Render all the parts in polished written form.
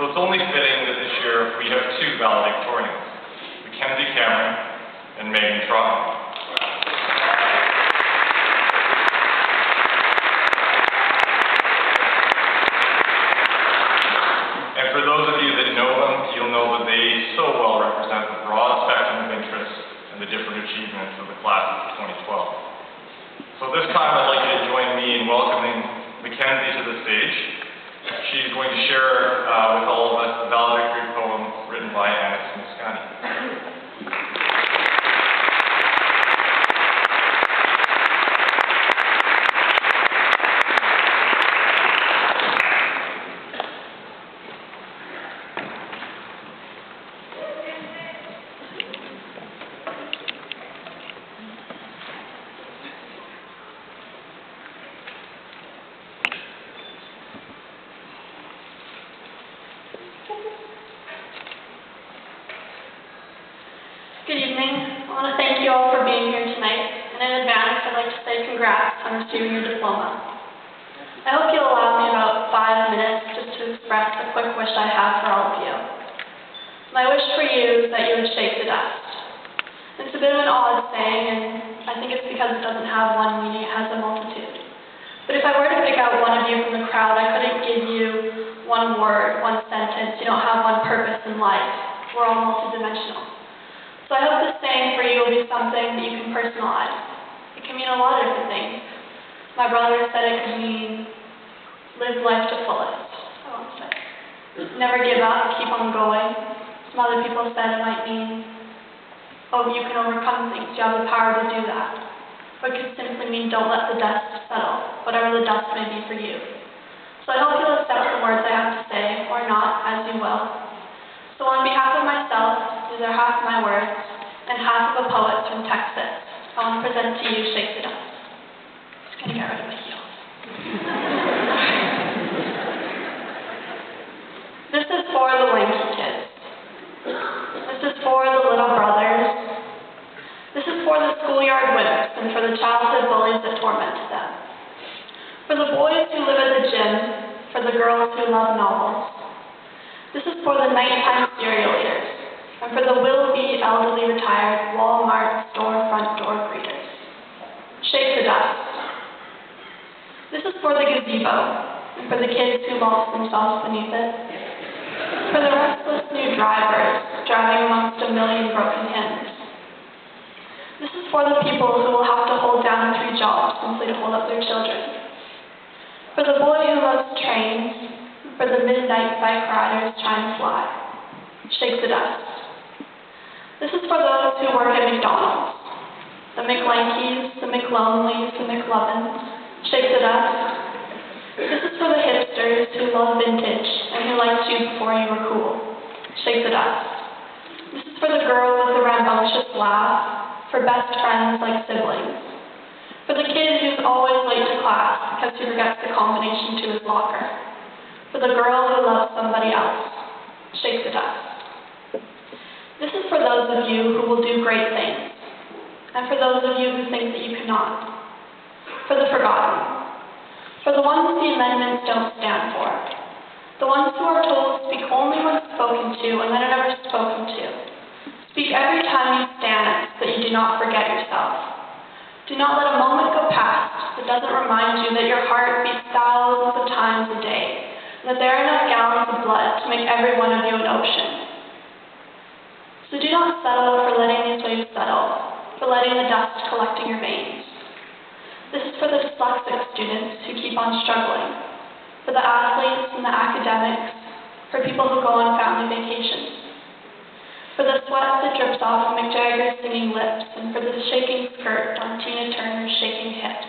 So it's only fitting that this year we have two valedictorians, Mackenzie Cameron and Megan Trotton. And for those of you that know them, you'll know that they so well represent the broad spectrum of interests and the different achievements of the class of 2012. So this time I'd like you to join me in welcoming Mackenzie to the stage. She's going to share with all of us the valedictory poem written by Anis Mojgani. Good evening. I want to thank you all for being here tonight, and in advance I'd like to say congrats on receiving your diploma. I hope you'll allow me about 5 minutes just to express a quick wish I have for all of you. My wish for you is that you would shake the dust. It's a bit of an odd saying, and I think it's because it doesn't have one meaning, it has a multitude. But if I were to pick out one of you from the crowd, I couldn't give you one word, one sentence. You don't have one purpose in life. We're all multidimensional. So I hope this saying for you will be something that you can personalize. It can mean a lot of different things. My brother said it could mean live life to fullest, I want to say. Never give up, keep on going. Some other people said it might mean, oh, you can overcome things, you have the power to do that. Or it could simply mean don't let the dust settle, whatever the dust may be for you. So I hope you'll accept the words I have to say, or not, as you will. So on behalf of myself, these are half my words, and half of a poet from Texas. I want to present to you Shake the Dust. Just going to get rid of my heels. This is for the lanky kids. This is for the little brothers. This is for the schoolyard wimps and for the childhood bullies that tormented them. For the boys who live at the gym, for the girls who love novels. This is for the nighttime cereal eaters, and for the will-be elderly retired Wal-Mart storefront door greeters. Shake the dust. This is for the gazebo, and for the kids who lost themselves beneath it. For the restless new drivers, driving amongst a million broken hymns. This is for the people who will have to hold down 3 jobs simply to hold up their children. For the boy who loves trains, for the midnight bike riders trying to fly. Shake the dust. This is for those who work at McDonald's. The McLankies, the McLonelys, the McLovins. Shake the dust. This is for the hipsters who love vintage and who liked you before you were cool. Shake the dust. This is for the girl with the rambunctious laugh, for best friends like siblings. For the kid who's always late to class because he forgets the combination to his locker. For the girl who loves somebody else. Shake the dust. This is for those of you who will do great things, and for those of you who think that you cannot. For the forgotten. For the ones the amendments don't stand for. The ones who are told to speak only when spoken to and then are never spoken to. Speak every time you stand so that you do not forget yourself. Do not let a moment go past that doesn't remind you that your heart beats thousands of times a day. That there are enough gallons of blood to make every one of you an ocean. So do not settle for letting these waves settle, for letting the dust collect in your veins. This is for the dyslexic students who keep on struggling, for the athletes and the academics, for people who go on family vacations, for the sweat that drips off Mick Jagger's singing lips, and for the shaking skirt on Tina Turner's shaking hips,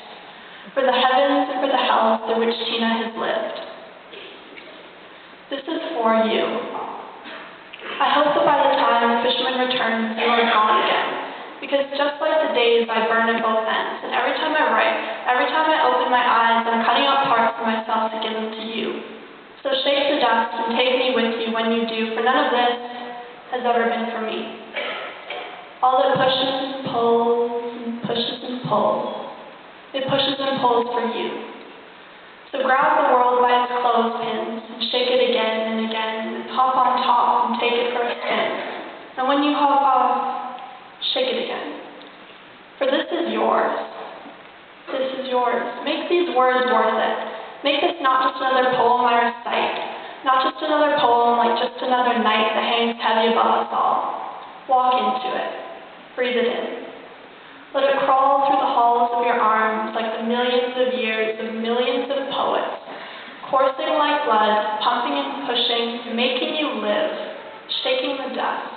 for the heavens and for the hells through which Tina has lived. This is for you. I hope that by the time the fisherman returns, you are gone again. Because just like the days I burn at both ends, and every time I write, every time I open my eyes, I'm cutting out parts of myself to give them to you. So shake the dust and take me with you when you do, for none of this has ever been for me. All that pushes and pulls and pushes and pulls, it pushes and pulls for you. So grab the world by its clothespins and shake it again and again, and hop on top and take it for a spin. And when you hop off, shake it again. For this is yours. This is yours. Make these words worth it. Make this not just another poem I recite, not just another poem like just another night that hangs heavy above us all. Walk into it. Breathe it in. Let it crawl through the halls of your arms like the millions of years of millions of poets, coursing like blood, pumping and pushing, making you live, shaking the dust,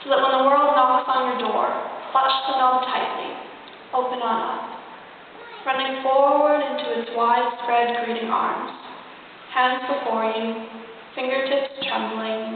so that when the world knocks on your door, clutch the knob tightly, open on up, running forward into its widespread greeting arms, hands before you, fingertips trembling,